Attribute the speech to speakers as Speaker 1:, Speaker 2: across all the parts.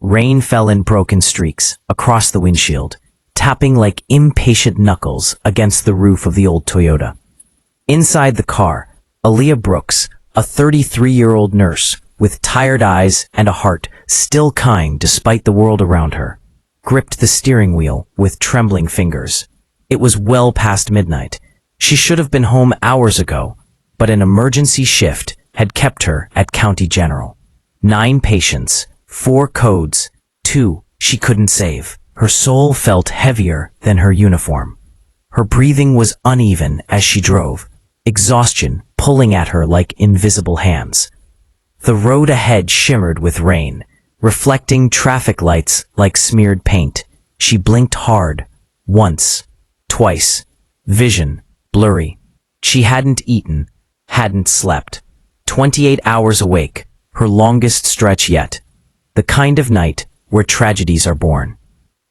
Speaker 1: Rain fell in broken streaks across the windshield, tapping like impatient knuckles against the roof of the old Toyota. Inside the car, Aaliyah Brooks, a 33-year-old nurse with tired eyes and a heart still kind despite the world around her, gripped the steering wheel with trembling fingers. It was well past midnight. She should have been home hours ago, but an emergency shift had kept her at County General. 9 patients, 4 codes, 2 she couldn't save. Her soul felt heavier than her uniform. Her breathing was uneven as she drove, exhaustion pulling at her like invisible hands. The road ahead shimmered with rain, reflecting traffic lights like smeared paint. She blinked hard, once, twice, vision blurry. She hadn't eaten, hadn't slept. 28 hours awake, her longest stretch yet. The kind of night where tragedies are born.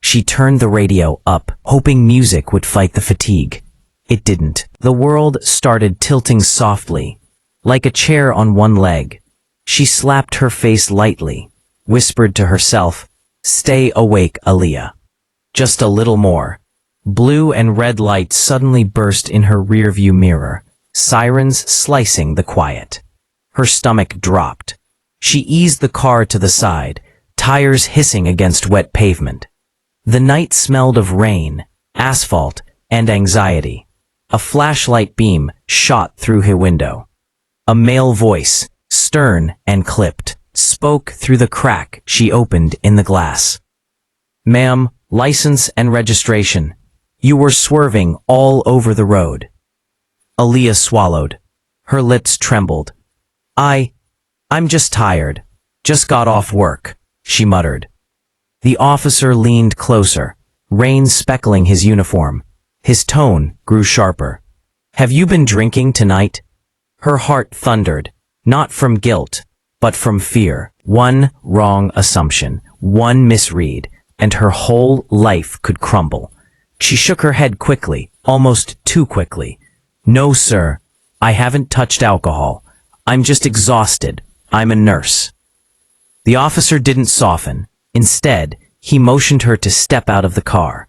Speaker 1: She turned the radio up, hoping music would fight the fatigue. It didn't. The world started tilting softly, like a chair on one leg. She slapped her face lightly, whispered to herself, "Stay awake, Aaliyah. Just a little more." Blue and red lights suddenly burst in her rearview mirror, sirens slicing the quiet. Her stomach dropped. She eased the car to the side, tires hissing against wet pavement. The night smelled of rain, asphalt, and anxiety. A flashlight beam shot through her window. A male voice, stern and clipped, spoke through the crack she opened in the glass. "Ma'am, license and registration. You were swerving all over the road." Aaliyah swallowed. Her lips trembled. I'm just tired. Just got off work," she muttered. The officer leaned closer, rain speckling his uniform. His tone grew sharper. "Have you been drinking tonight?" Her heart thundered, not from guilt, but from fear. One wrong assumption, one misread, and her whole life could crumble. She shook her head quickly, almost too quickly. "No, sir. I haven't touched alcohol. I'm just exhausted. I'm a nurse." The officer didn't soften. Instead, he motioned her to step out of the car.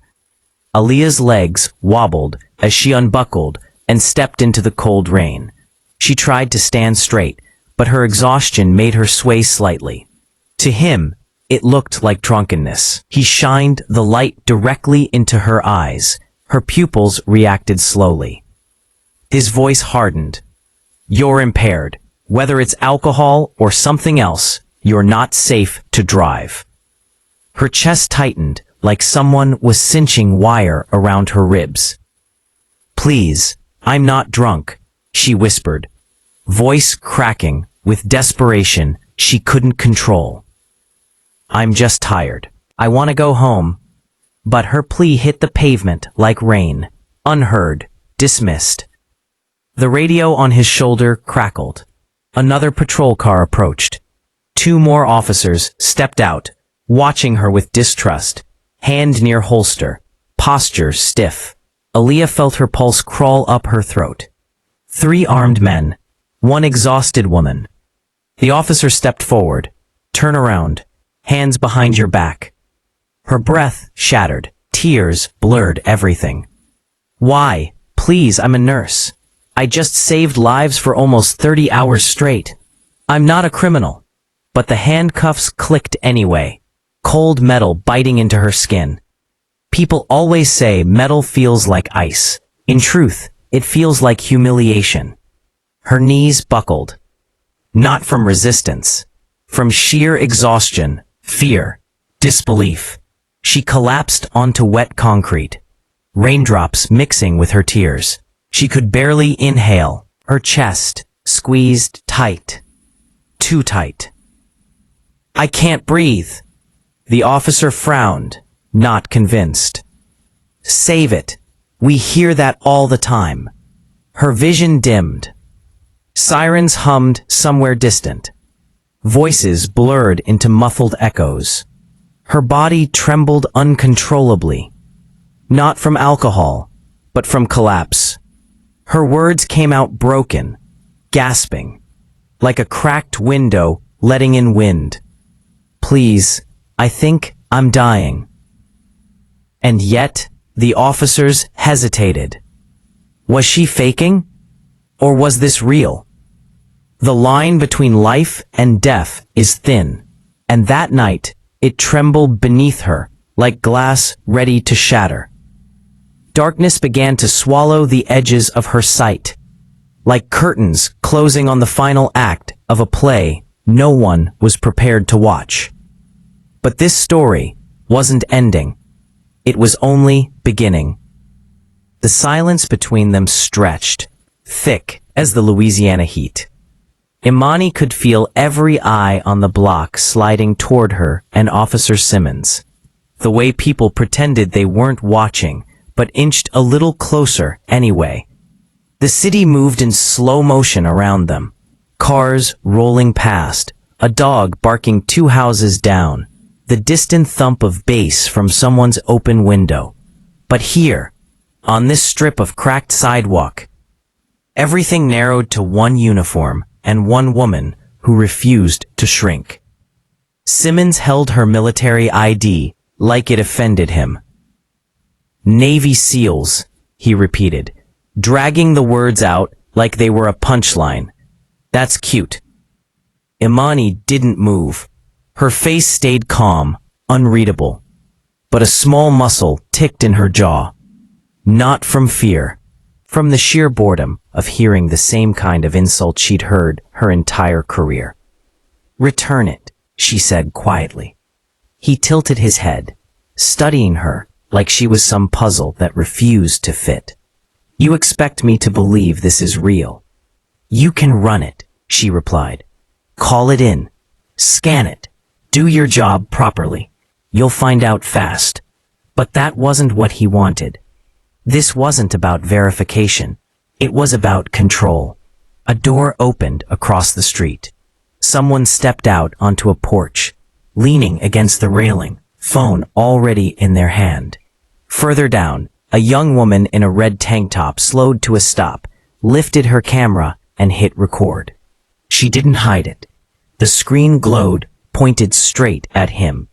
Speaker 1: Aaliyah's legs wobbled as she unbuckled and stepped into the cold rain. She tried to stand straight, but her exhaustion made her sway slightly. To him, it looked like drunkenness. He shined the light directly into her eyes. Her pupils reacted slowly. His voice hardened. "You're impaired. Whether it's alcohol or something else, you're not safe to drive." Her chest tightened like someone was cinching wire around her ribs. "Please, I'm not drunk," she whispered, voice cracking with desperation she couldn't control. "I'm just tired. I want to go home." But her plea hit the pavement like rain, unheard, dismissed. The radio on his shoulder crackled. Another patrol car approached. 2 more officers stepped out, watching her with distrust, hand near holster, posture stiff. Aaliyah felt her pulse crawl up her throat. 3 armed men, 1 exhausted woman. The officer stepped forward. "Turn around. Hands behind your back." Her breath shattered. Tears blurred everything. "Why? Please, I'm a nurse. I just saved lives for almost 30 hours straight. I'm not a criminal." But the handcuffs clicked anyway, cold metal biting into her skin. People always say metal feels like ice. In truth, it feels like humiliation. Her knees buckled. Not from resistance. From sheer exhaustion, fear, disbelief. She collapsed onto wet concrete, raindrops mixing with her tears. She could barely inhale, her chest squeezed tight. Too tight. "I can't breathe." The officer frowned, not convinced. "Save it. We hear that all the time." Her vision dimmed. Sirens hummed somewhere distant. Voices blurred into muffled echoes. Her body trembled uncontrollably. Not from alcohol, but from collapse. Her words came out broken, gasping, like a cracked window letting in wind. "Please, I think I'm dying." And yet, the officers hesitated. Was she faking? Or was this real? The line between life and death is thin, and that night, it trembled beneath her, like glass ready to shatter. Darkness began to swallow the edges of her sight, like curtains closing on the final act of a play no one was prepared to watch. But this story wasn't ending. It was only beginning. The silence between them stretched, thick as the Louisiana heat. Imani could feel every eye on the block sliding toward her and Officer Simmons. The way people pretended they weren't watching, but inched a little closer anyway. The city moved in slow motion around them. Cars rolling past, a dog barking 2 houses down, the distant thump of bass from someone's open window. But here, on this strip of cracked sidewalk, everything narrowed to one uniform and one woman who refused to shrink. Simmons held her military ID like it offended him. "Navy SEALs," he repeated, dragging the words out like they were a punchline. "That's cute." Imani didn't move. Her face stayed calm, unreadable. But a small muscle ticked in her jaw. Not from fear, from the sheer boredom of hearing the same kind of insult she'd heard her entire career. "Return it," she said quietly. He tilted his head, studying her like she was some puzzle that refused to fit. "You expect me to believe this is real?" "You can run it," she replied. "Call it in. Scan it. Do your job properly. You'll find out fast." But that wasn't what he wanted. This wasn't about verification. It was about control. A door opened across the street. Someone stepped out onto a porch, leaning against the railing, phone already in their hand. Further down, a young woman in a red tank top slowed to a stop, lifted her camera, and hit record. She didn't hide it. The screen glowed, pointed straight at him.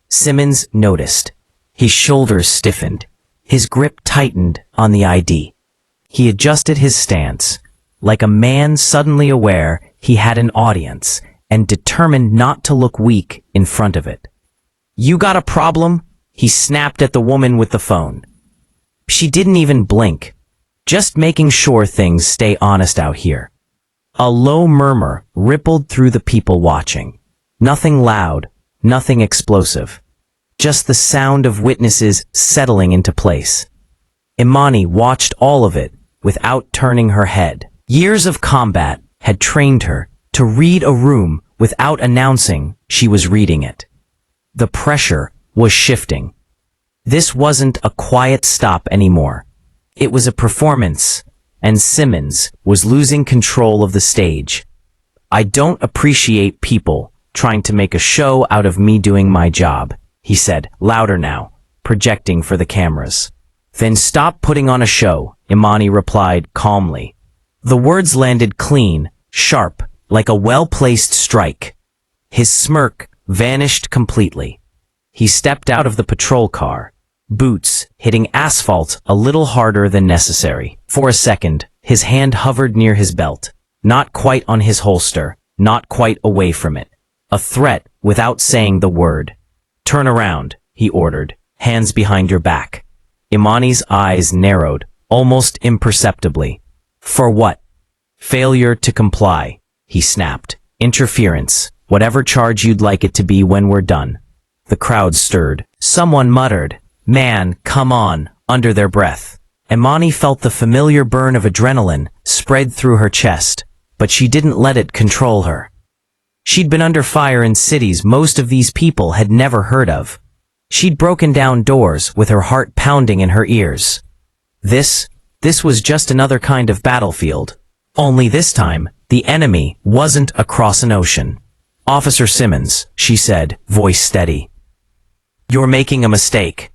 Speaker 1: Simmons noticed. His shoulders stiffened. His grip tightened on the ID. He adjusted his stance, like a man suddenly aware he had an audience and determined not to look weak in front of it. "You got a problem?" he snapped at the woman with the phone. She didn't even blink, just making sure things stay honest out here. A low murmur rippled through the people watching. Nothing loud, nothing explosive. Just the sound of witnesses settling into place. Imani watched all of it without turning her head. Years of combat had trained her to read a room without announcing she was reading it. The pressure was shifting. This wasn't a quiet stop anymore. It was a performance, and Simmons was losing control of the stage. "I don't appreciate people trying to make a show out of me doing my job," he said, louder now, projecting for the cameras. "Then stop putting on a show," Imani replied calmly. The words landed clean, sharp, like a well-placed strike. His smirk vanished completely. He stepped out of the patrol car, boots hitting asphalt a little harder than necessary. For a second, his hand hovered near his belt, not quite on his holster, not quite away from it. A threat without saying the word. "Turn around," he ordered, "hands behind your back." Imani's eyes narrowed, almost imperceptibly. "For what?" "Failure to comply," he snapped. "Interference, whatever charge you'd like it to be when we're done." The crowd stirred. Someone muttered, "Man, come on," under their breath. Imani felt the familiar burn of adrenaline spread through her chest, but she didn't let it control her. She'd been under fire in cities most of these people had never heard of. She'd broken down doors with her heart pounding in her ears. This was just another kind of battlefield. Only this time, the enemy wasn't across an ocean. "Officer Simmons," she said, voice steady. "You're making a mistake."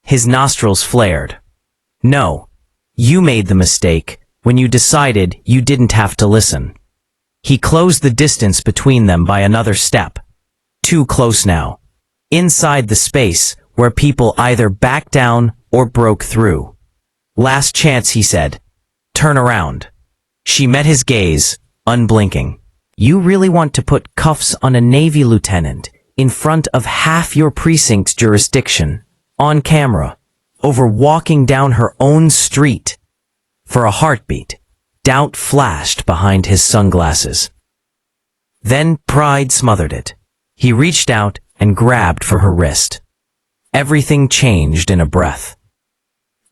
Speaker 1: His nostrils flared. "No, you made the mistake when you decided you didn't have to listen." He closed the distance between them by another step. Too close now. inside the space where people either backed down or broke through. "Last chance," he said. "Turn around." She met his gaze, unblinking. "You really want to put cuffs on a Navy lieutenant in front of half your precinct's jurisdiction, on camera, over walking down her own street?" For a heartbeat, doubt flashed behind his sunglasses. Then pride smothered it. He reached out and grabbed for her wrist. Everything changed in a breath.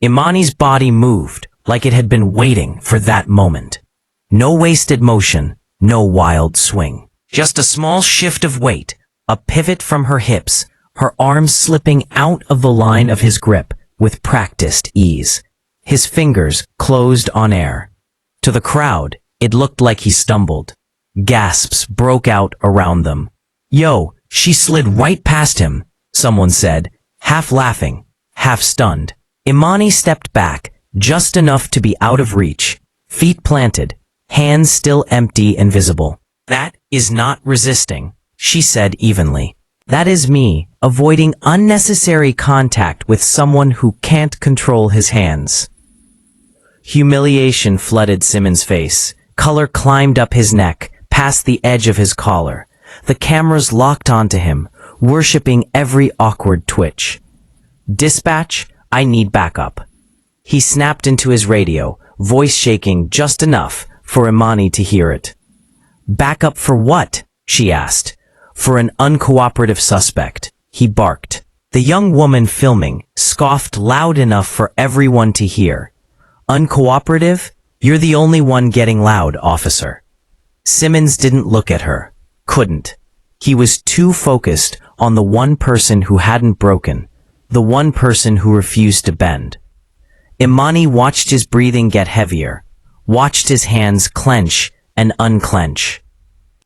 Speaker 1: Imani's body moved like it had been waiting for that moment. No wasted motion, no wild swing. Just a small shift of weight, a pivot from her hips, her arms slipping out of the line of his grip with practiced ease. His fingers closed on air. To the crowd, it looked like he stumbled. Gasps broke out around them. "Yo," she slid right past him, someone said, half laughing, half stunned. Imani stepped back, just enough to be out of reach, feet planted, hands still empty and visible. "That is not resisting," she said evenly. "That is me, avoiding unnecessary contact with someone who can't control his hands." Humiliation flooded Simmons' face. Color climbed up his neck, past the edge of his collar. The cameras locked onto him, worshipping every awkward twitch. "Dispatch, I need backup." He snapped into his radio, voice shaking just enough for Imani to hear it. "Backup for what?" she asked. "For an uncooperative suspect," he barked. The young woman filming scoffed loud enough for everyone to hear. "Uncooperative? You're the only one getting loud, officer." Simmons didn't look at her. Couldn't. He was too focused on the one person who hadn't broken, the one person who refused to bend. Imani watched his breathing get heavier, watched his hands clench and unclench.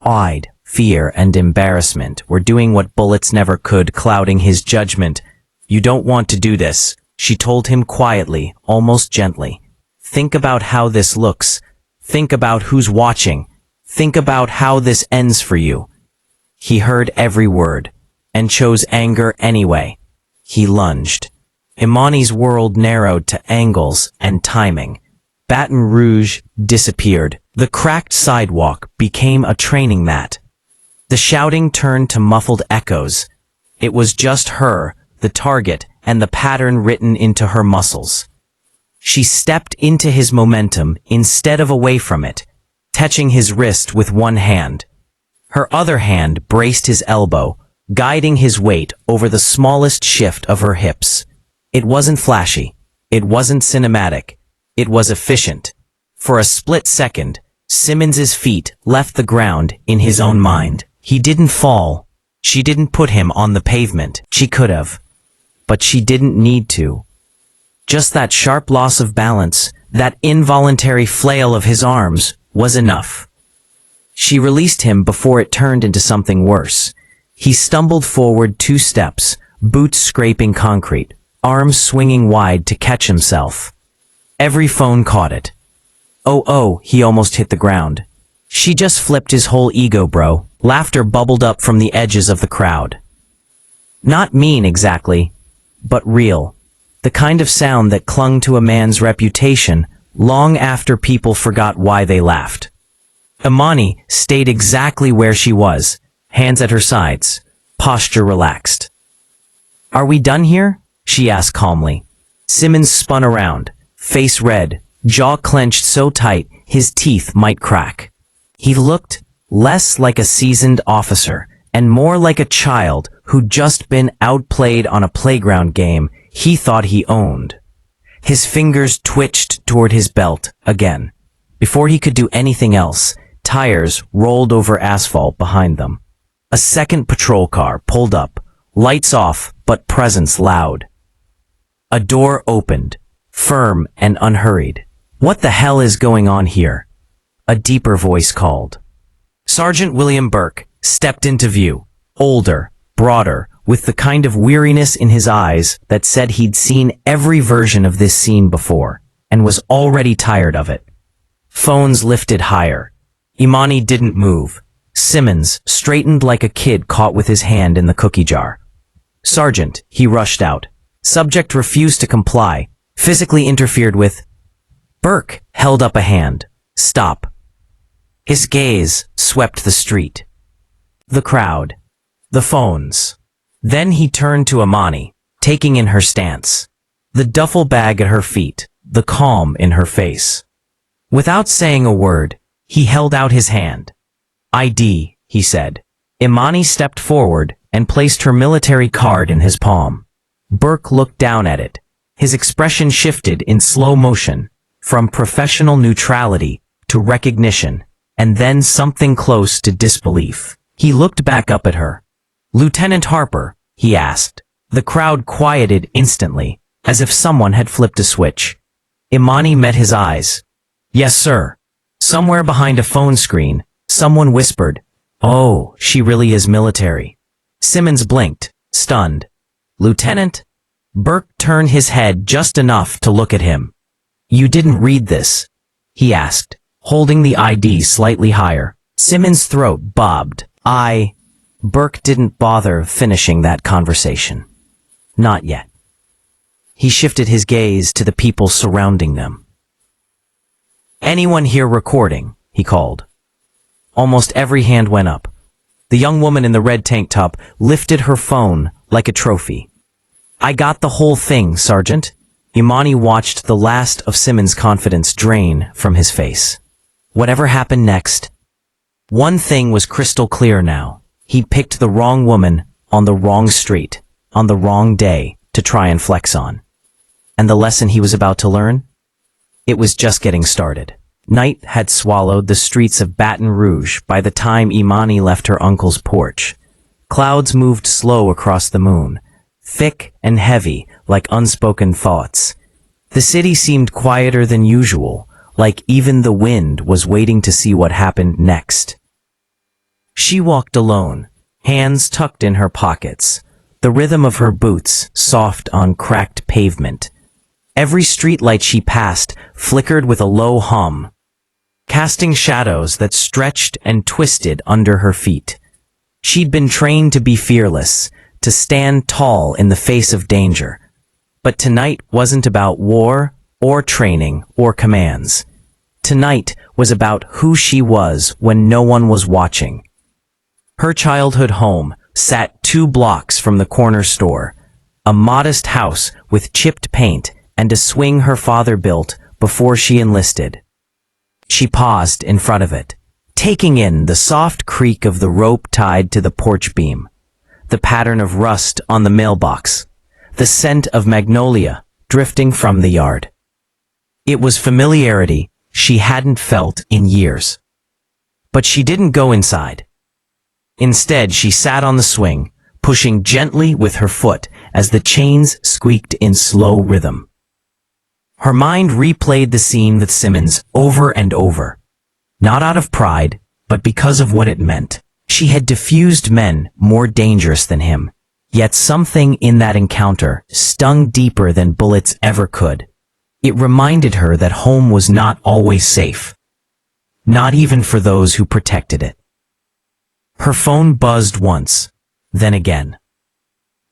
Speaker 1: Pride, fear, and embarrassment were doing what bullets never could, clouding his judgment. "You don't want to do this," she told him quietly, almost gently. "Think about how this looks. Think about who's watching. Think about how this ends for you." He heard every word, and chose anger anyway. He lunged. Imani's world narrowed to angles and timing. Baton Rouge disappeared. The cracked sidewalk became a training mat. The shouting turned to muffled echoes. It was just her, the target, and the pattern written into her muscles. She stepped into his momentum instead of away from it, touching his wrist with one hand. Her other hand braced his elbow, guiding his weight over the smallest shift of her hips. It wasn't flashy. It wasn't cinematic. It was efficient. For a split second, Simmons's feet left the ground in his own mind. He didn't fall. She didn't put him on the pavement. She could have. But she didn't need to. Just that sharp loss of balance, that involuntary flail of his arms, was enough. She released him before it turned into something worse. He stumbled forward 2 steps, boots scraping concrete, arms swinging wide to catch himself. Every phone caught it. Oh, he almost hit the ground. "She just flipped his whole ego, bro." Laughter bubbled up from the edges of the crowd. Not mean exactly, but real. The kind of sound that clung to a man's reputation long after people forgot why they laughed. Imani stayed exactly where she was, hands at her sides, posture relaxed. "Are we done here?" she asked calmly. Simmons spun around, face red, jaw clenched so tight his teeth might crack. He looked less like a seasoned officer and more like a child who'd just been outplayed on a playground game he thought he owned. His fingers twitched toward his belt again. Before he could do anything else, tires rolled over asphalt behind them. A second patrol car pulled up, lights off, but presence loud. A door opened, firm and unhurried. "What the hell is going on here?" A deeper voice called. Sergeant William Burke stepped into view, older, broader, with the kind of weariness in his eyes that said he'd seen every version of this scene before, and was already tired of it. Phones lifted higher. Imani didn't move. Simmons straightened like a kid caught with his hand in the cookie jar. "Sergeant," he rushed out. Subject refused to comply, physically interfered with. Burke held up a hand. "Stop." His gaze swept the street. The crowd. The phones. Then he turned to Imani, taking in her stance. The duffel bag at her feet, the calm in her face. Without saying a word, he held out his hand. "ID," he said. Imani stepped forward and placed her military card in his palm. Burke looked down at it. His expression shifted in slow motion, from professional neutrality to recognition, and then something close to disbelief. He looked back up at her. "Lieutenant Harper," he asked. The crowd quieted instantly, as if someone had flipped a switch. Imani met his eyes. "Yes, sir." Somewhere behind a phone screen, someone whispered, "Oh, she really is military." Simmons blinked, stunned. "Lieutenant?" Burke turned his head just enough to look at him. "You didn't read this?" he asked, holding the ID slightly higher. Simmons' throat bobbed. Burke didn't bother finishing that conversation. Not yet. He shifted his gaze to the people surrounding them. "Anyone here recording?" he called. Almost every hand went up. The young woman in the red tank top lifted her phone like a trophy. "I got the whole thing, Sergeant." Imani watched the last of Simmons' confidence drain from his face. Whatever happened next? One thing was crystal clear now. He picked the wrong woman on the wrong street, on the wrong day, to try and flex on. And the lesson he was about to learn? It was just getting started. Night had swallowed the streets of Baton Rouge by the time Imani left her uncle's porch. Clouds moved slow across the moon, thick and heavy like unspoken thoughts. The city seemed quieter than usual, like even the wind was waiting to see what happened next. She walked alone, hands tucked in her pockets, the rhythm of her boots soft on cracked pavement. Every streetlight she passed flickered with a low hum, casting shadows that stretched and twisted under her feet. She'd been trained to be fearless, to stand tall in the face of danger. But tonight wasn't about war, or training, or commands. Tonight was about who she was when no one was watching. Her childhood home sat 2 blocks from the corner store, a modest house with chipped paint and a swing her father built before she enlisted. She paused in front of it, taking in the soft creak of the rope tied to the porch beam, the pattern of rust on the mailbox, the scent of magnolia drifting from the yard. It was familiarity she hadn't felt in years. But she didn't go inside. Instead, she sat on the swing, pushing gently with her foot as the chains squeaked in slow rhythm. Her mind replayed the scene with Simmons over and over. Not out of pride, but because of what it meant. She had diffused men more dangerous than him. Yet something in that encounter stung deeper than bullets ever could. It reminded her that home was not always safe. Not even for those who protected it. Her phone buzzed once, then again.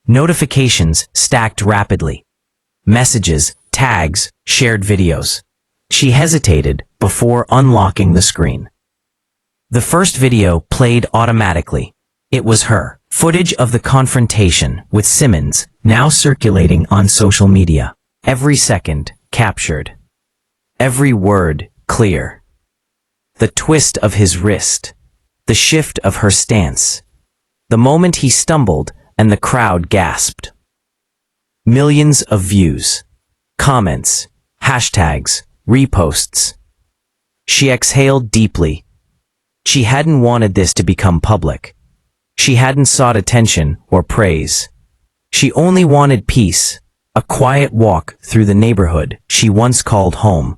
Speaker 1: Notifications stacked rapidly. Messages, tags, shared videos. She hesitated before unlocking the screen. The first video played automatically. It was her. Footage of the confrontation with Simmons, now circulating on social media. Every second captured. Every word clear. The twist of his wrist. The shift of her stance. The moment he stumbled and the crowd gasped. Millions of views. Comments. Hashtags. Reposts. She exhaled deeply. She hadn't wanted this to become public. She hadn't sought attention or praise. She only wanted peace, a quiet walk through the neighborhood she once called home.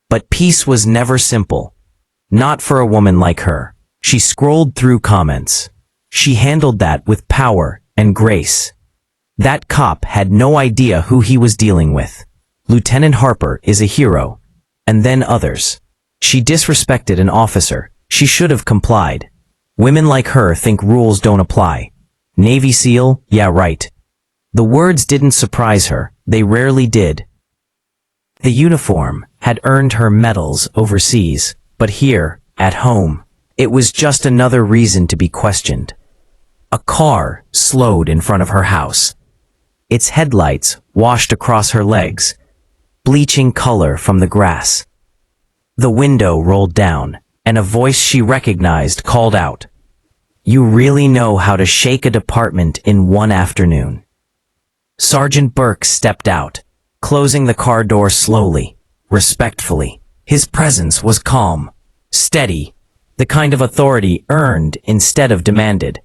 Speaker 1: But peace was never simple. Not for a woman like her. She scrolled through comments. She handled that with power and grace. That cop had no idea who he was dealing with. Lieutenant Harper is a hero. And then others. She disrespected an officer. She should have complied. Women like her think rules don't apply. Navy SEAL? Yeah, right. The words didn't surprise her. They rarely did. The uniform had earned her medals overseas, but here, at home, it was just another reason to be questioned. A car slowed in front of her house. Its headlights washed across her legs, bleaching color from the grass. The window rolled down, and a voice she recognized called out, "You really know how to shake a department in one afternoon." Sergeant Burke stepped out, closing the car door slowly, respectfully. His presence was calm, steady, the kind of authority earned instead of demanded.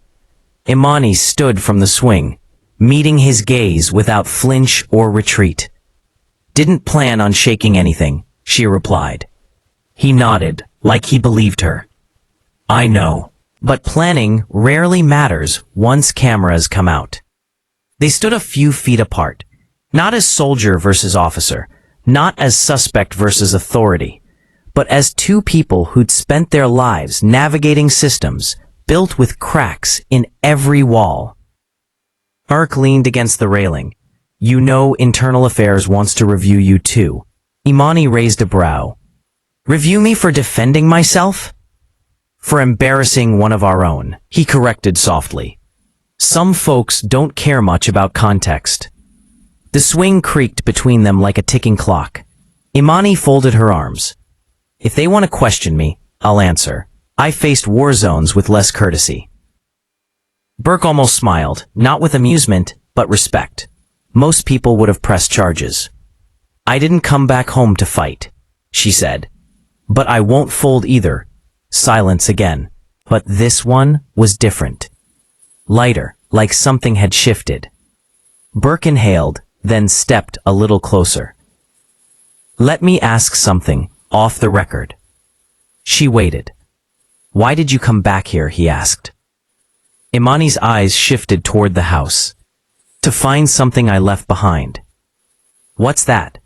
Speaker 1: Imani stood from the swing, meeting his gaze without flinch or retreat. "Didn't plan on shaking anything," she replied. He nodded, like he believed her. "I know, but planning rarely matters once cameras come out." They stood a few feet apart, not as soldier versus officer, not as suspect versus authority, but as two people who'd spent their lives navigating systems built with cracks in every wall. Burke leaned against the railing. "You know Internal Affairs wants to review you too." Imani raised a brow. "Review me for defending myself?" "For embarrassing one of our own," he corrected softly. "Some folks don't care much about context." The swing creaked between them like a ticking clock. Imani folded her arms. "If they want to question me, I'll answer. I faced war zones with less courtesy." Burke almost smiled, not with amusement, but respect. Most people would have pressed charges. "I didn't come back home to fight," she said. "But I won't fold either." Silence again. But this one was different. Lighter, like something had shifted. Burke inhaled, then stepped a little closer. "Let me ask something, off the record." She waited. "Why did you come back here?" he asked. Imani's eyes shifted toward the house. "To find something I left behind." "What's that?"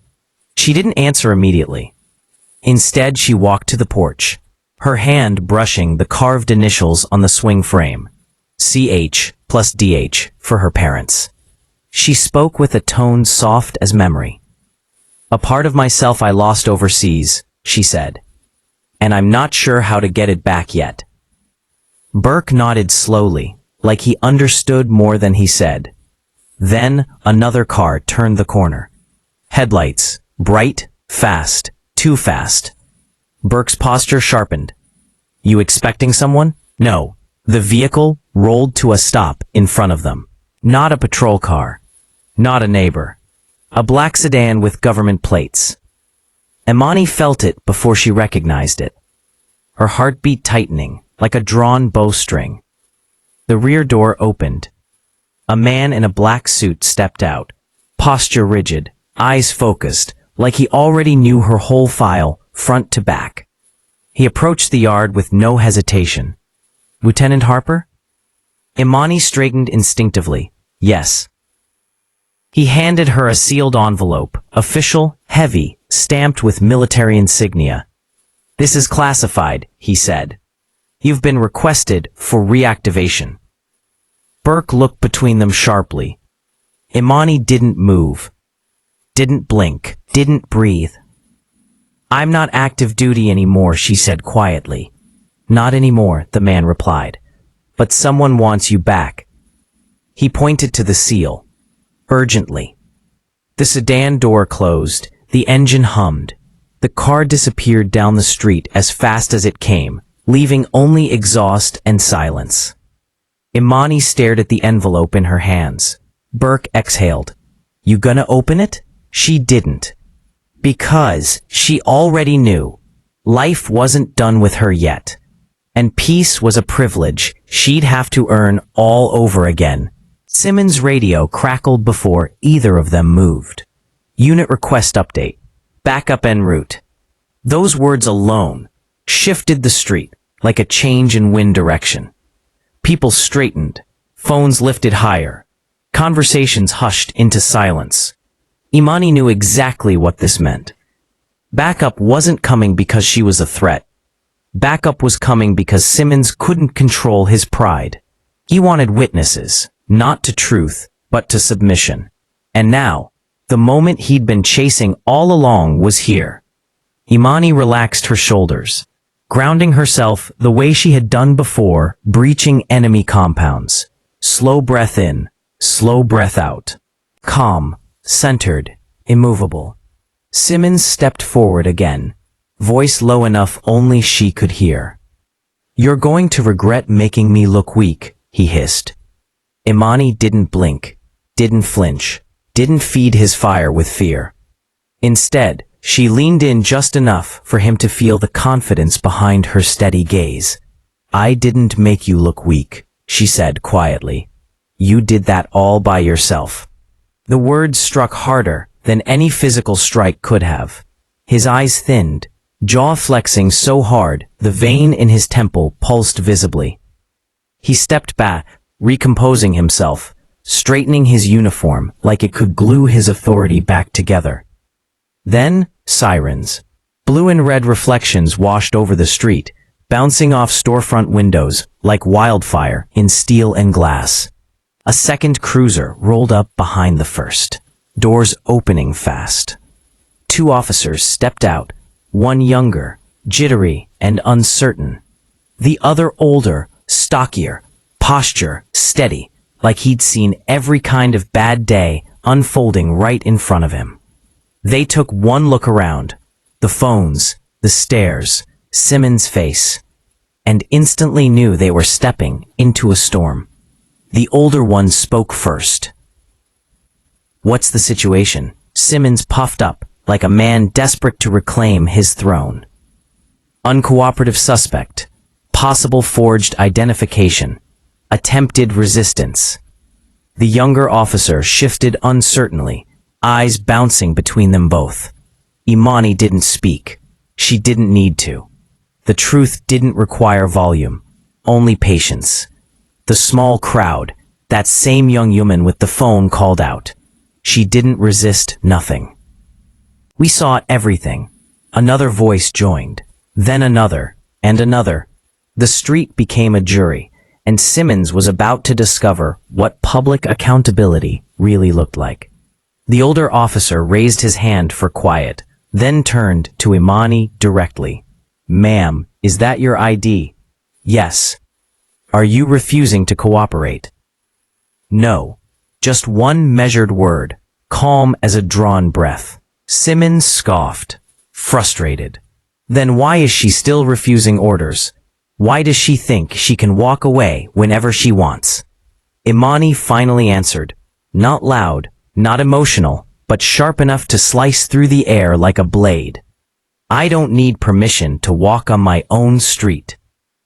Speaker 1: She didn't answer immediately. Instead, she walked to the porch, her hand brushing the carved initials on the swing frame. CH plus DH for her parents. She spoke with a tone soft as memory. "A part of myself I lost overseas," she said. "And I'm not sure how to get it back yet." Burke nodded slowly, like he understood more than he said. Then another car turned the corner. Headlights, bright, fast, too fast. Burke's posture sharpened. "You expecting someone?" "No." The vehicle rolled to a stop in front of them. Not a patrol car. Not a neighbor. A black sedan with government plates. Imani felt it before she recognized it. Her heartbeat tightening, like a drawn bowstring. The rear door opened. A man in a black suit stepped out, posture rigid, eyes focused, like he already knew her whole file, front to back. He approached the yard with no hesitation. "Lieutenant Harper?" Imani straightened instinctively. "Yes." He handed her a sealed envelope, official, heavy, stamped with military insignia. "This is classified," he said. "You've been requested for reactivation." Burke looked between them sharply. Imani didn't move. Didn't blink. Didn't breathe. "I'm not active duty anymore," she said quietly. "Not anymore," the man replied. "But someone wants you back." He pointed to the seal. Urgently. The sedan door closed. The engine hummed. The car disappeared down the street as fast as it came, leaving only exhaust and silence. Imani stared at the envelope in her hands. Burke exhaled. "You gonna open it?" She didn't. Because she already knew. Life wasn't done with her yet. And peace was a privilege she'd have to earn all over again. Simmons' radio crackled before either of them moved. "Unit request update. Backup en route." Those words alone shifted the street like a change in wind direction. People straightened, phones lifted higher, conversations hushed into silence. Imani knew exactly what this meant. Backup wasn't coming because she was a threat. Backup was coming because Simmons couldn't control his pride. He wanted witnesses, not to truth, but to submission. And now, the moment he'd been chasing all along was here. Imani relaxed her shoulders, grounding herself the way she had done before, breaching enemy compounds. Slow breath in, slow breath out. Calm, centered, immovable. Simmons stepped forward again, voice low enough only she could hear. "You're going to regret making me look weak," he hissed. Imani didn't blink, didn't flinch, didn't feed his fire with fear. Instead, she leaned in just enough for him to feel the confidence behind her steady gaze. "I didn't make you look weak," she said quietly. "You did that all by yourself." The words struck harder than any physical strike could have. His eyes thinned, jaw flexing so hard the vein in his temple pulsed visibly. He stepped back, recomposing himself, straightening his uniform like it could glue his authority back together. Then, sirens. Blue and red reflections washed over the street, bouncing off storefront windows like wildfire in steel and glass. A second cruiser rolled up behind the first, doors opening fast. Two officers stepped out, one younger, jittery and uncertain. The other older, stockier, posture steady, like he'd seen every kind of bad day unfolding right in front of him. They took one look around, the phones, the stairs, Simmons' face, and instantly knew they were stepping into a storm. The older one spoke first. "What's the situation?" Simmons puffed up, like a man desperate to reclaim his throne. "Uncooperative suspect. Possible forged identification. Attempted resistance." The younger officer shifted uncertainly, eyes bouncing between them both. Imani didn't speak. She didn't need to. The truth didn't require volume, only patience. The small crowd, that same young woman with the phone, called out. She didn't resist nothing. "We saw everything." Another voice joined, then another, and another. The street became a jury, and Simmons was about to discover what public accountability really looked like. The older officer raised his hand for quiet, then turned to Imani directly. "Ma'am, is that your ID?" "Yes." "Are you refusing to cooperate?" "No." Just one measured word, calm as a drawn breath. Simmons scoffed, frustrated. Then why is she still refusing orders? Why does she think she can walk away whenever she wants? Imani finally answered, not loud, not emotional, but sharp enough to slice through the air like a blade. "I don't need permission to walk on my own street."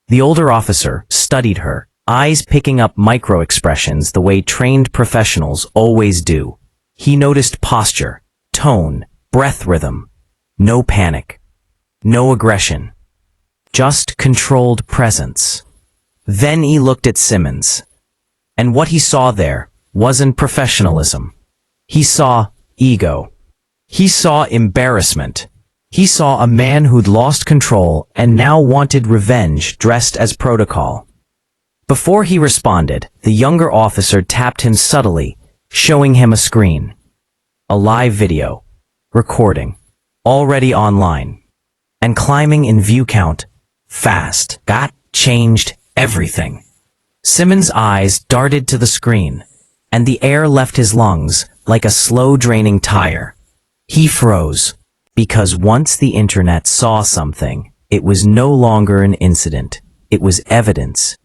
Speaker 1: The older officer studied her, eyes picking up micro-expressions the way trained professionals always do. He noticed posture, tone, breath rhythm. No panic. No aggression. Just controlled presence. Then he looked at Simmons. And what he saw there wasn't professionalism. He saw ego. He saw embarrassment. He saw a man who'd lost control and now wanted revenge dressed as protocol. Before he responded, the younger officer tapped him subtly, showing him a screen. A live video. Recording. Already online. And climbing in view count. Fast. That changed everything. Simmons' eyes darted to the screen, and the air left his lungs like a slow-draining tire. He froze, because once the internet saw something, it was no longer an incident. It was evidence.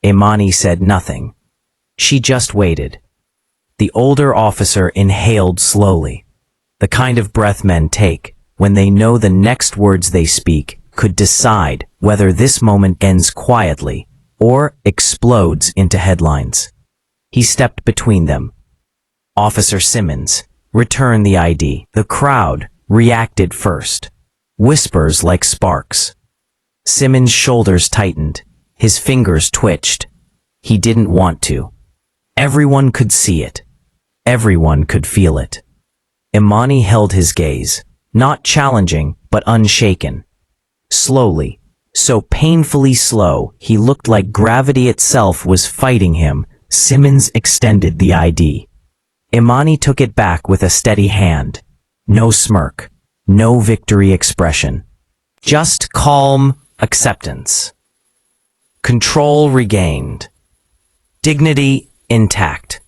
Speaker 1: Imani said nothing. She just waited. The older officer inhaled slowly, the kind of breath men take when they know the next words they speak could decide whether this moment ends quietly or explodes into headlines. He stepped between them. "Officer Simmons, return the ID." The crowd reacted first. Whispers like sparks. Simmons' shoulders tightened. His fingers twitched. He didn't want to. Everyone could see it. Everyone could feel it. Imani held his gaze, not challenging, but unshaken. Slowly, so painfully slow, he looked like gravity itself was fighting him, Simmons extended the ID. Imani took it back with a steady hand. No smirk, no victory expression. Just calm acceptance. Control regained. Dignity intact.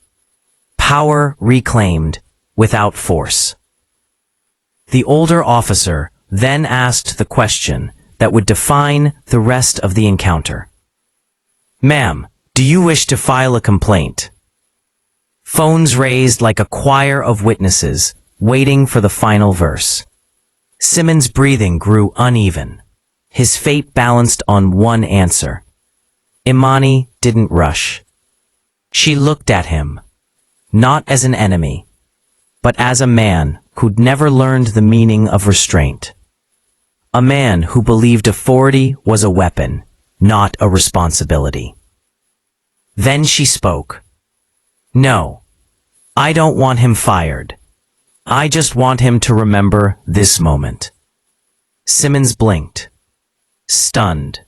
Speaker 1: Power reclaimed without force. The older officer then asked the question that would define the rest of the encounter. "Ma'am, do you wish to file a complaint?" Phones raised like a choir of witnesses, waiting for the final verse. Simmons' breathing grew uneven. His fate balanced on one answer. Imani didn't rush. She looked at him, not as an enemy, but as a man who'd never learned the meaning of restraint. A man who believed authority was a weapon, not a responsibility. Then she spoke. "No, I don't want him fired. I just want him to remember this moment." Simmons blinked. Stunned,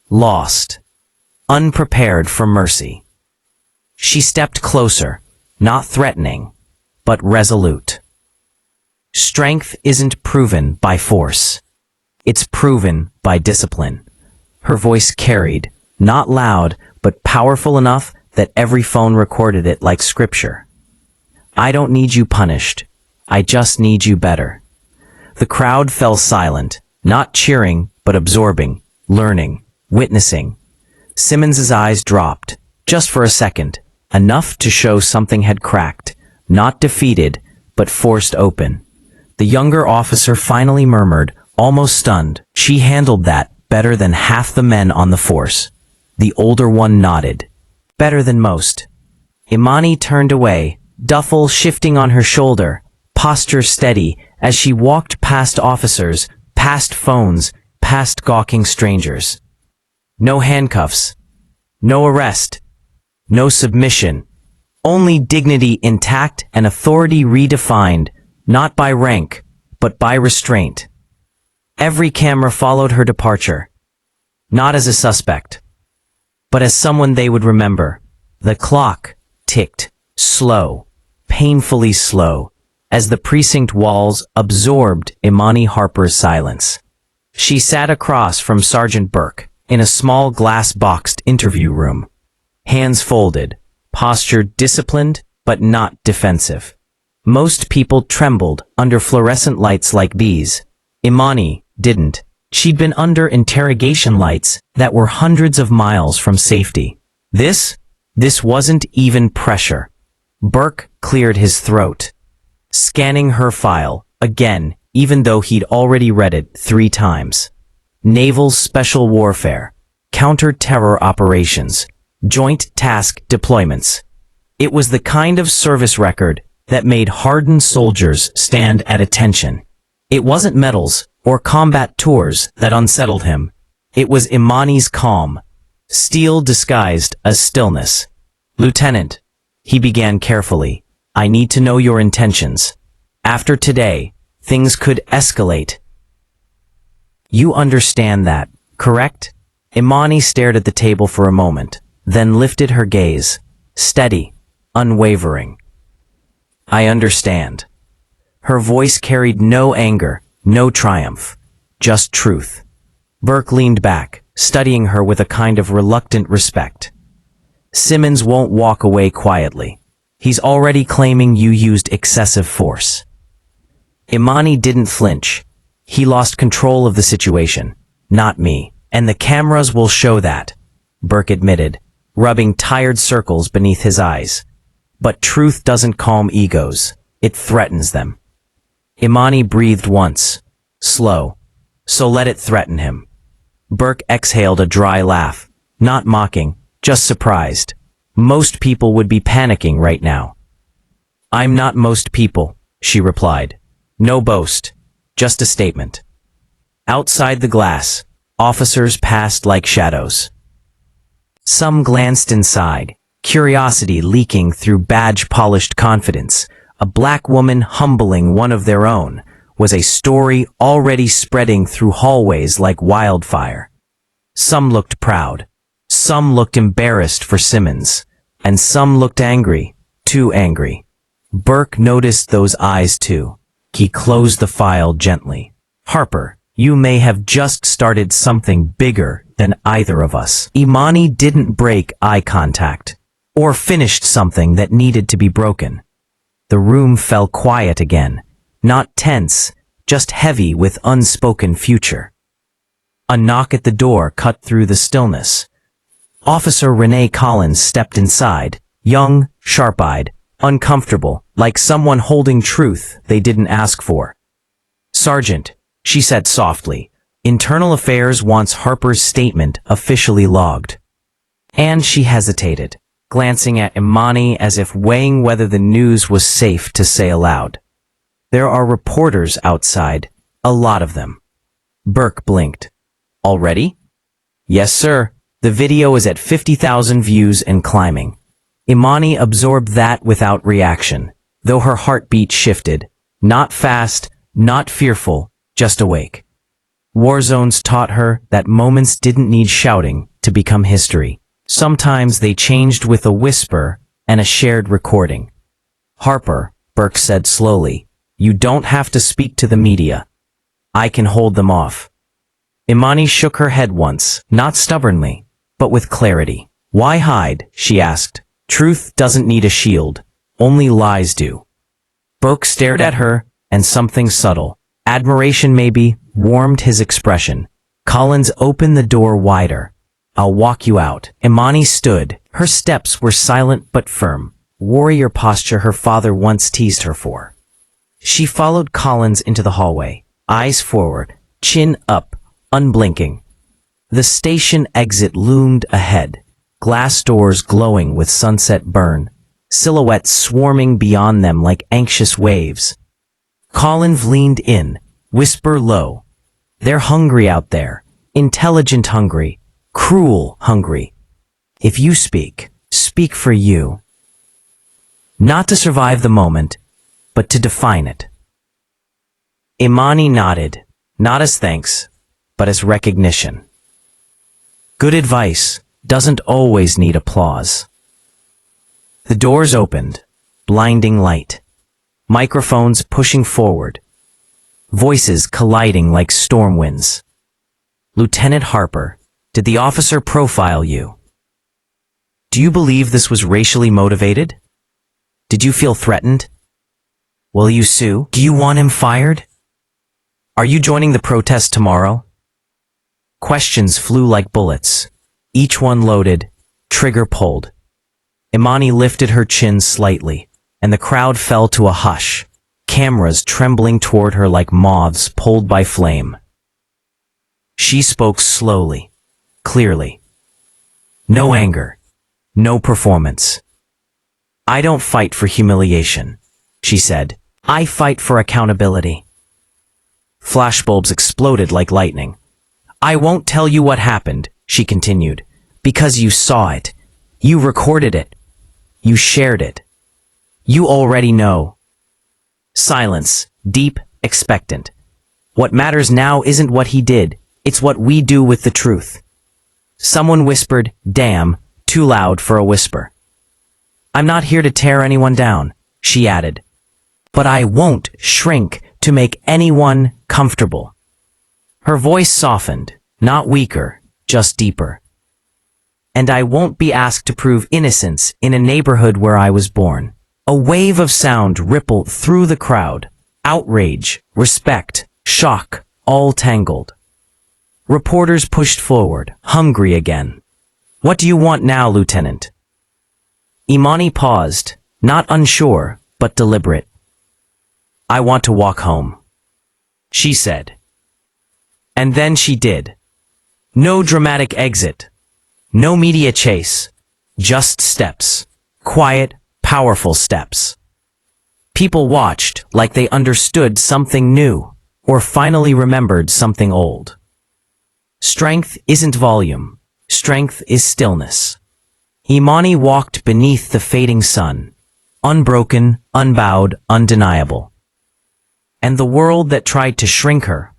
Speaker 1: lost, unprepared for mercy. She stepped closer, not threatening, but resolute. Strength isn't proven by force. It's proven by discipline. Her voice carried, not loud, but powerful enough that every phone recorded it like scripture. "I don't need you punished. I just need you better." The crowd fell silent, not cheering, but absorbing, learning, witnessing. Simmons's eyes dropped, just for a second, enough to show something had cracked, not defeated, but forced open. The younger officer finally murmured, almost stunned, "She handled that better than half the men on the force." The older one nodded. "Better than most." Imani turned away, duffel shifting on her shoulder, posture steady as she walked past officers, past phones, past gawking strangers. No handcuffs, no arrest, no submission, only dignity intact and authority redefined, not by rank, but by restraint. Every camera followed her departure, not as a suspect, but as someone they would remember. The clock ticked, slow, painfully slow, as the precinct walls absorbed Imani Harper's silence. She sat across from Sergeant Burke, in a small glass-boxed interview room. Hands folded, posture disciplined, but not defensive. Most people trembled under fluorescent lights like these. Imani didn't. She'd been under interrogation lights that were hundreds of miles from safety. This wasn't even pressure. Burke cleared his throat, scanning her file, again, even though he'd already read it 3 times. Naval Special Warfare, Counter-Terror Operations, Joint Task Deployments. It was the kind of service record that made hardened soldiers stand at attention. It wasn't medals or combat tours that unsettled him. It was Imani's calm, steel disguised as stillness. "Lieutenant," he began carefully, "I need to know your intentions. After today, things could escalate. You understand that, correct?" Imani stared at the table for a moment, then lifted her gaze, steady, unwavering. "I understand." Her voice carried no anger, no triumph, just truth. Burke leaned back, studying her with a kind of reluctant respect. "Simmons won't walk away quietly. He's already claiming you used excessive force." Imani didn't flinch. "He lost control of the situation, not me, and the cameras will show that," Burke admitted, rubbing tired circles beneath his eyes. "But truth doesn't calm egos, it threatens them." Imani breathed once, slow, "So let it threaten him." Burke exhaled a dry laugh, not mocking, just surprised. Most people would be panicking right now. "I'm not most people," she replied. "No boast, just a statement." Outside the glass, officers passed like shadows. Some glanced inside, curiosity leaking through badge-polished confidence. A black woman humbling one of their own was a story already spreading through hallways like wildfire. Some looked proud. Some looked embarrassed for Simmons. and some looked angry, too angry. Burke noticed those eyes too. He closed the file gently. Harper, you may have just started something bigger than either of us. Imani didn't break eye contact, or finished something that needed to be broken. The room fell quiet again, not tense, just heavy with unspoken future. A knock at the door cut through the stillness. Officer Renee Collins stepped inside, young, sharp-eyed, uncomfortable, like someone holding truth they didn't ask for. "Sergeant," she said softly, "Internal Affairs wants Harper's statement officially logged." And she hesitated, glancing at Imani as if weighing whether the news was safe to say aloud. "There are reporters outside, a lot of them." Burke blinked. "Already?" "Yes, sir. The video is at 50,000 views and climbing." Imani absorbed that without reaction, though her heartbeat shifted. Not fast, not fearful, just awake. War zones taught her that moments didn't need shouting to become history. Sometimes they changed with a whisper and a shared recording. "Harper," Burke said slowly, "you don't have to speak to the media. I can hold them off." Imani shook her head once, not stubbornly, but with clarity. "Why hide?" she asked. "Truth doesn't need a shield. Only lies do." Burke stared at her, and something subtle, admiration maybe, warmed his expression. Collins opened the door wider. "I'll walk you out." Imani stood. Her steps were silent but firm, warrior posture her father once teased her for. She followed Collins into the hallway, eyes forward, chin up, unblinking. The station exit loomed ahead, glass doors glowing with sunset burn, silhouettes swarming beyond them like anxious waves. Collins leaned in, whisper low. "They're hungry out there, intelligent hungry, cruel hungry. If you speak, speak for you. Not to survive the moment, but to define it." Imani nodded, not as thanks, but as recognition. Good advice doesn't always need applause. The doors opened, blinding light. Microphones pushing forward. Voices colliding like storm winds. "Lieutenant Harper, did the officer profile you? Do you believe this was racially motivated? Did you feel threatened? Will you sue? Do you want him fired? Are you joining the protest tomorrow?" Questions flew like bullets, each one loaded, trigger pulled. Imani lifted her chin slightly, and the crowd fell to a hush, cameras trembling toward her like moths pulled by flame. She spoke slowly, clearly. No anger, no performance. "I don't fight for humiliation," she said. "I fight for accountability." Flashbulbs exploded like lightning. "I won't tell you what happened," she continued, "because you saw it. You recorded it. You shared it. You already know." Silence, deep, expectant. What matters now isn't what he did, it's what we do with the truth. Someone whispered, "Damn," too loud for a whisper. "I'm not here to tear anyone down," she added. "But I won't shrink to make anyone comfortable." Her voice softened, not weaker, just deeper. "And I won't be asked to prove innocence in a neighborhood where I was born." A wave of sound rippled through the crowd. Outrage, respect, shock, all tangled. Reporters pushed forward, hungry again. "What do you want now, Lieutenant?" Imani paused, not unsure, but deliberate. "I want to walk home," she said. And then she did. No dramatic exit. No media chase. Just steps. Quiet, powerful steps. People watched like they understood something new, or finally remembered something old. Strength isn't volume. Strength is stillness. Imani walked beneath the fading sun, unbroken, unbowed, undeniable. And the world that tried to shrink her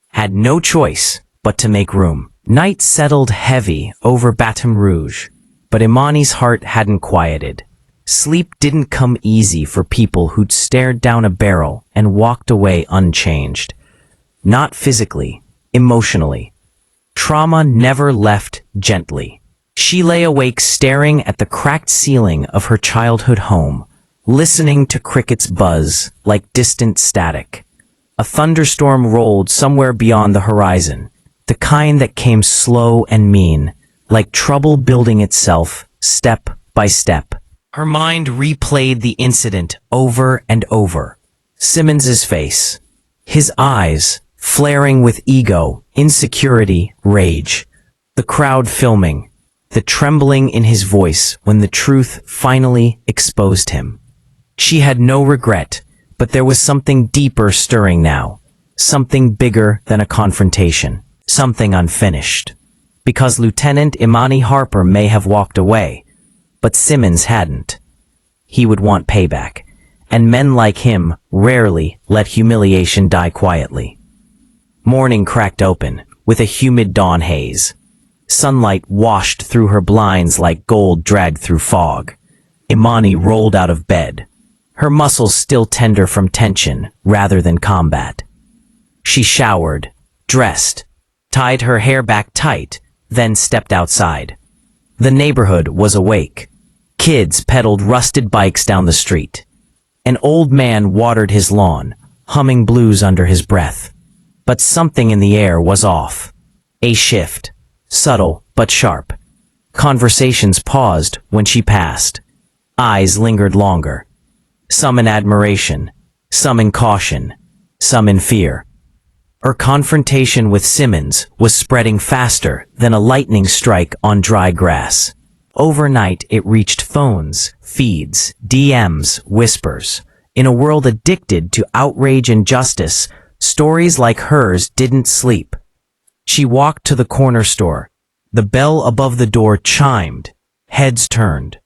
Speaker 1: had no choice but to make room. Night settled heavy over Baton Rouge, But Imani's heart hadn't quieted. Sleep didn't come easy for people who'd stared down a barrel and walked away unchanged. Not physically, emotionally. Trauma never left gently. She lay awake staring at the cracked ceiling of her childhood home, listening to crickets buzz like distant static. A thunderstorm rolled somewhere beyond the horizon, the kind that came slow and mean, like trouble building itself step by step. Her mind replayed the incident over and over. Simmons's face, his eyes flaring with ego, insecurity, rage. The crowd filming, the trembling in his voice when the truth finally exposed him. She had no regret, but there was something deeper stirring now, something bigger than a confrontation, something unfinished. Because Lieutenant Imani Harper may have walked away, but Simmons hadn't. He would want payback, and men like him rarely let humiliation die quietly. Morning cracked open, with a humid dawn haze. Sunlight washed through her blinds like gold dragged through fog. Imani rolled out of bed, her muscles still tender from tension rather than combat. She showered, dressed, tied her hair back tight, then stepped outside. The neighborhood was awake. Kids pedaled rusted bikes down the street. An old man watered his lawn, humming blues under his breath. But something in the air was off. A shift, subtle but sharp. Conversations paused when she passed. Eyes lingered longer. Some in admiration, some in caution, some in fear. Her confrontation with Simmons was spreading faster than a lightning strike on dry grass. Overnight, it reached phones, feeds, DMs, whispers. In a world addicted to outrage and justice, stories like hers didn't sleep. She walked to the corner store. The bell above the door chimed. Heads turned.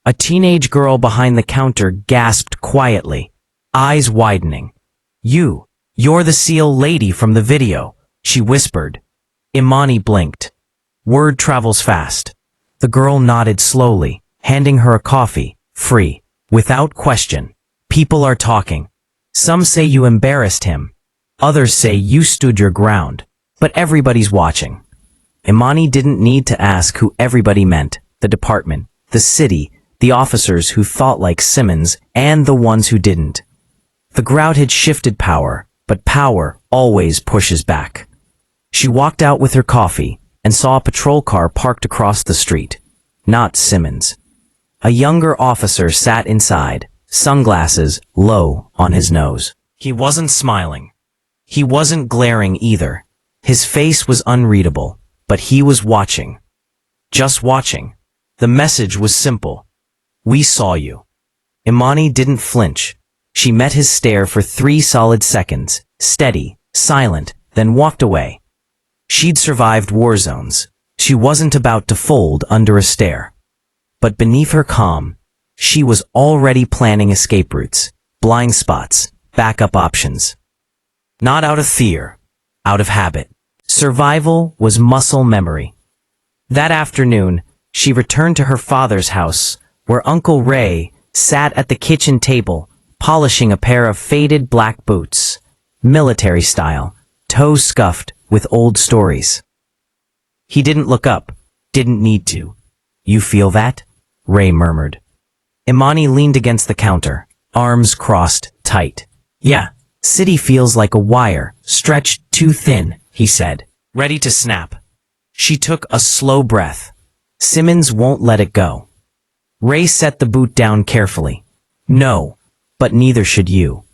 Speaker 1: A teenage girl behind the counter gasped quietly, eyes widening. You're the SEAL lady from the video, she whispered. Imani blinked. Word travels fast. The girl nodded slowly, handing her a coffee, free. Without question. People are talking. Some say you embarrassed him. Others say you stood your ground. But everybody's watching. Imani didn't need to ask who everybody meant. The department, the city, the officers who thought like Simmons, and the ones who didn't. The crowd had shifted power, but power always pushes back. She walked out with her coffee and saw a patrol car parked across the street. Not Simmons. A younger officer sat inside, sunglasses low on his nose. He wasn't smiling. He wasn't glaring either. His face was unreadable, but he was watching. Just watching. The message was simple. We saw you. Imani didn't flinch. She met his stare for 3 solid seconds, steady, silent, then walked away. She'd survived war zones. She wasn't about to fold under a stare. But beneath her calm, she was already planning escape routes, blind spots, backup options. Not out of fear, out of habit. Survival was muscle memory. That afternoon, she returned to her father's house, where Uncle Ray sat at the kitchen table, polishing a pair of faded black boots, military style, toes scuffed with old stories. He didn't look up, didn't need to. You feel that? Ray murmured. Imani leaned against the counter, arms crossed tight. Yeah, city feels like a wire, stretched too thin, he said, ready to snap. She took a slow breath. Simmons won't let it go. Ray set the boot down carefully. No, but neither should you.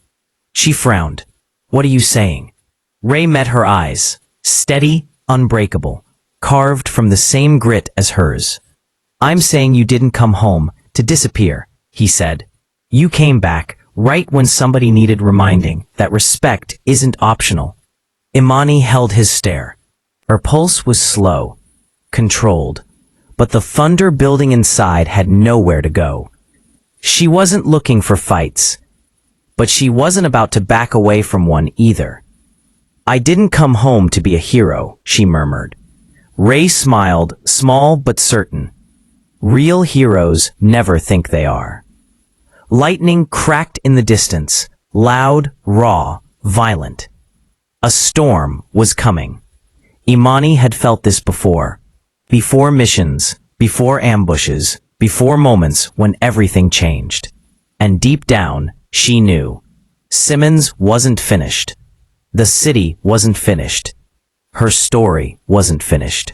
Speaker 1: She frowned. What are you saying? Ray met her eyes, steady, unbreakable, carved from the same grit as hers. I'm saying you didn't come home to disappear, he said. You came back right when somebody needed reminding that respect isn't optional. Imani held his stare. Her pulse was slow, controlled, but the thunder building inside had nowhere to go. She wasn't looking for fights, but she wasn't about to back away from one either. I didn't come home to be a hero, she murmured. Ray smiled, small but certain. Real heroes never think they are. Lightning cracked in the distance, loud, raw, violent. A storm was coming. Imani had felt this before. Before missions, before ambushes, before moments when everything changed. And deep down, she knew. Simmons wasn't finished. The city wasn't finished. Her story wasn't finished.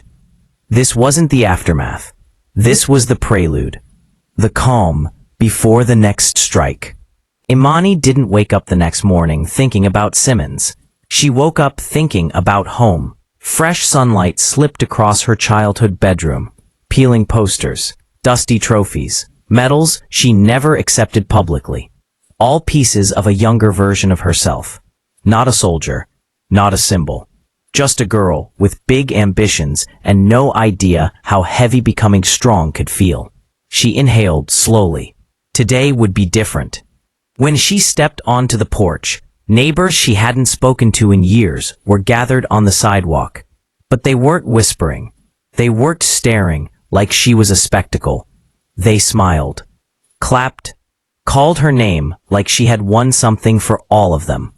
Speaker 1: This wasn't the aftermath. This was the prelude. The calm before the next strike. Imani didn't wake up the next morning thinking about Simmons. She woke up thinking about home. Fresh sunlight slipped across her childhood bedroom, peeling posters, dusty trophies, medals she never accepted publicly. All pieces of a younger version of herself. Not a soldier, not a symbol. Just a girl with big ambitions and no idea how heavy becoming strong could feel. She inhaled slowly. Today would be different. When she stepped onto the porch, neighbors she hadn't spoken to in years were gathered on the sidewalk. But they weren't whispering. They weren't staring like she was a spectacle. They smiled, clapped, called her name like she had won something for all of them.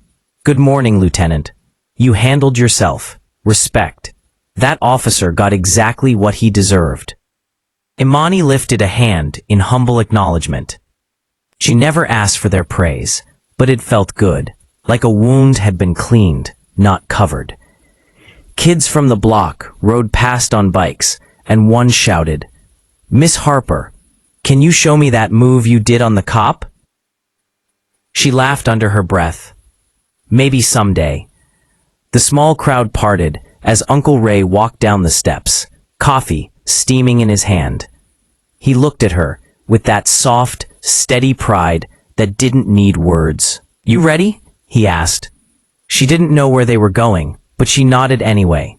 Speaker 1: Good morning, Lieutenant. You handled yourself. Respect. That officer got exactly what he deserved. Imani lifted a hand in humble acknowledgement. She never asked for their praise, but it felt good, like a wound had been cleaned, not covered. Kids from the block rode past on bikes, and one shouted, "Miss Harper, can you show me that move you did on the cop?" She laughed under her breath. Maybe someday. The small crowd parted as Uncle Ray walked down the steps, coffee steaming in his hand. He looked at her with that soft, steady pride that didn't need words. "You ready?" he asked. She didn't know where they were going, but she nodded anyway.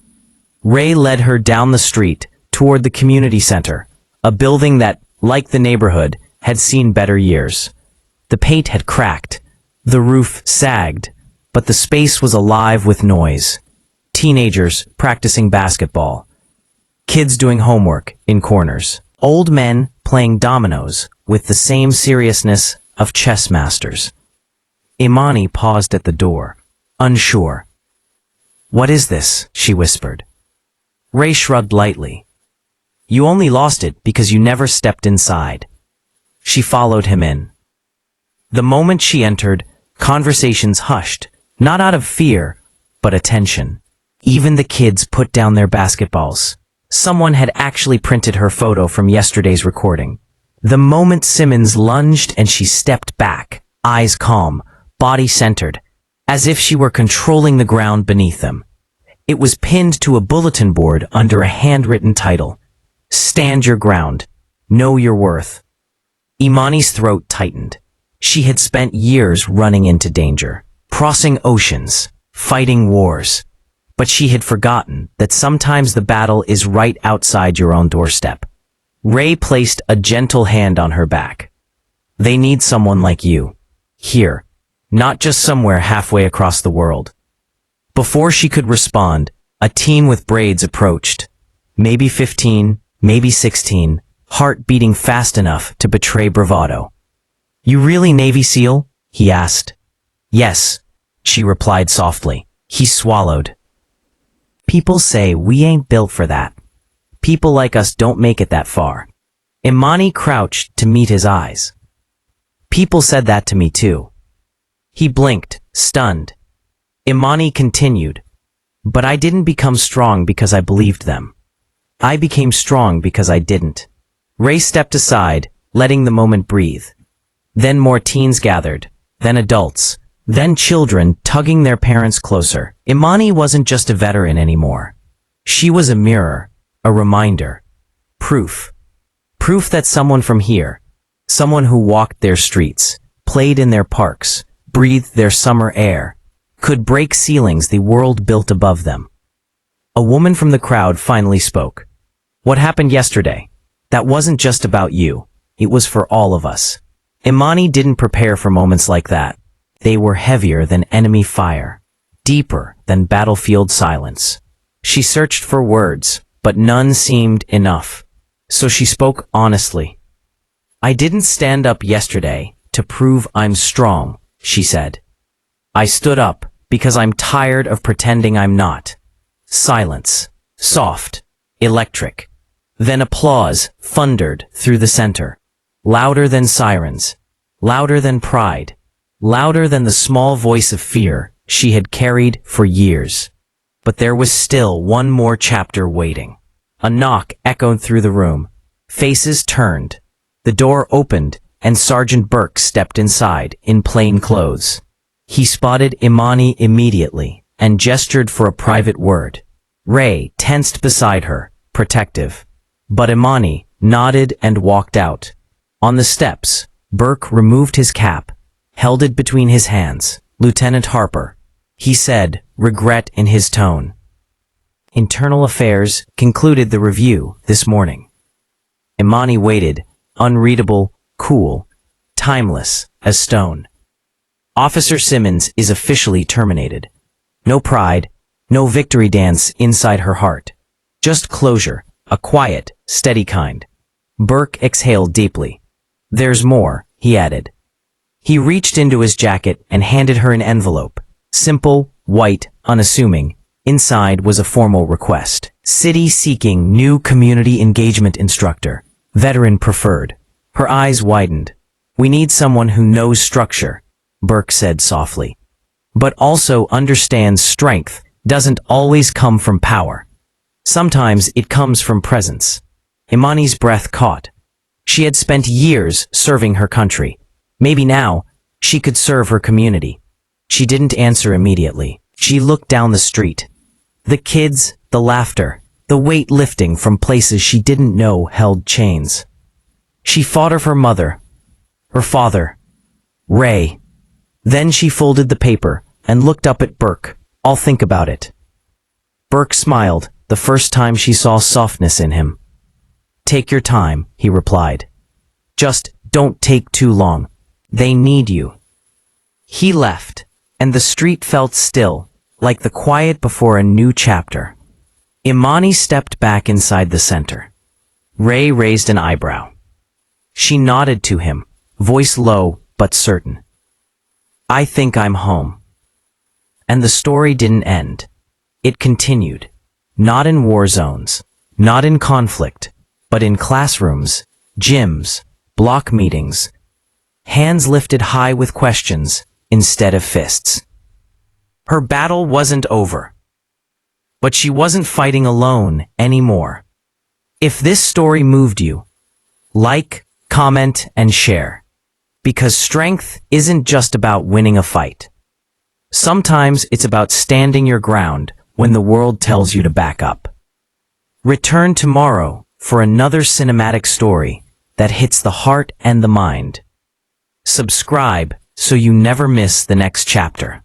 Speaker 1: Ray led her down the street toward the community center, a building that, like the neighborhood, had seen better years. The paint had cracked, the roof sagged, but the space was alive with noise. Teenagers practicing basketball, kids doing homework in corners, old men playing dominoes with the same seriousness of chess masters. Imani paused at the door, unsure. "What is this?" she whispered. Ray shrugged lightly. "You only lost it because you never stepped inside." She followed him in. The moment she entered, conversations hushed, not out of fear, but attention. Even the kids put down their basketballs. Someone had actually printed her photo from yesterday's recording. The moment Simmons lunged and she stepped back, eyes calm, body centered, as if she were controlling the ground beneath them. It was pinned to a bulletin board under a handwritten title. "Stand your ground. Know your worth." Imani's throat tightened. She had spent years running into danger, crossing oceans, fighting wars. But she had forgotten that sometimes the battle is right outside your own doorstep. Ray placed a gentle hand on her back. "They need someone like you. Here. Not just somewhere halfway across the world." Before she could respond, a teen with braids approached. Maybe 15, maybe 16, heart beating fast enough to betray bravado. "You really Navy SEAL?" he asked. "Yes," she replied softly. He swallowed. "People say we ain't built for that. People like us don't make it that far." Imani crouched to meet his eyes. "People said that to me too." He blinked, stunned. Imani continued, "But I didn't become strong because I believed them. I became strong because I didn't." Ray stepped aside, letting the moment breathe. Then more teens gathered, then adults, then children tugging their parents closer. Imani wasn't just a veteran anymore. She was a mirror, a reminder, proof. Proof that someone from here, someone who walked their streets, played in their parks, breathed their summer air, could break ceilings the world built above them. A woman from the crowd finally spoke. "What happened yesterday? That wasn't just about you. It was for all of us." Imani didn't prepare for moments like that. They were heavier than enemy fire, deeper than battlefield silence. She searched for words, but none seemed enough. So she spoke honestly. "I didn't stand up yesterday to prove I'm strong," she said. "I stood up because I'm tired of pretending I'm not." Silence. Soft. Electric. Then applause thundered through the center. Louder than sirens. Louder than pride. Louder than the small voice of fear she had carried for years. But there was still one more chapter waiting. A knock echoed through the room. Faces turned. The door opened, and Sergeant Burke stepped inside, in plain clothes. He spotted Imani immediately, and gestured for a private word. Ray tensed beside her, protective. But Imani nodded and walked out. On the steps, Burke removed his cap, held it between his hands. "Lieutenant Harper," he said, regret in his tone. "Internal Affairs concluded the review this morning." Imani waited, unreadable, cool, timeless as stone. "Officer Simmons is officially terminated." No pride, no victory dance inside her heart. Just closure, a quiet, steady kind. Burke exhaled deeply. "There's more," he added. He reached into his jacket and handed her an envelope. Simple, white, unassuming. Inside was a formal request. "City seeking new community engagement instructor. Veteran preferred." Her eyes widened. "We need someone who knows structure," Burke said softly. "But also understands strength doesn't always come from power. Sometimes it comes from presence." Imani's breath caught. She had spent years serving her country. Maybe now, she could serve her community. She didn't answer immediately. She looked down the street. The kids, the laughter, the weight lifting from places she didn't know held chains. She thought of her mother, her father, Ray. Then she folded the paper and looked up at Burke. "I'll think about it." Burke smiled, the first time she saw softness in him. "Take your time," he replied. "Just don't take too long. They need you." He left, and the street felt still, like the quiet before a new chapter. Imani stepped back inside the center. Ray raised an eyebrow. She nodded to him, voice low but certain. "I think I'm home." And the story didn't end. It continued. Not in war zones, not in conflict, but in classrooms, gyms, block meetings. Hands lifted high with questions instead of fists. Her battle wasn't over. But she wasn't fighting alone anymore. If this story moved you, like, comment, and share. Because strength isn't just about winning a fight. Sometimes it's about standing your ground when the world tells you to back up. Return tomorrow for another cinematic story that hits the heart and the mind. Subscribe so you never miss the next chapter.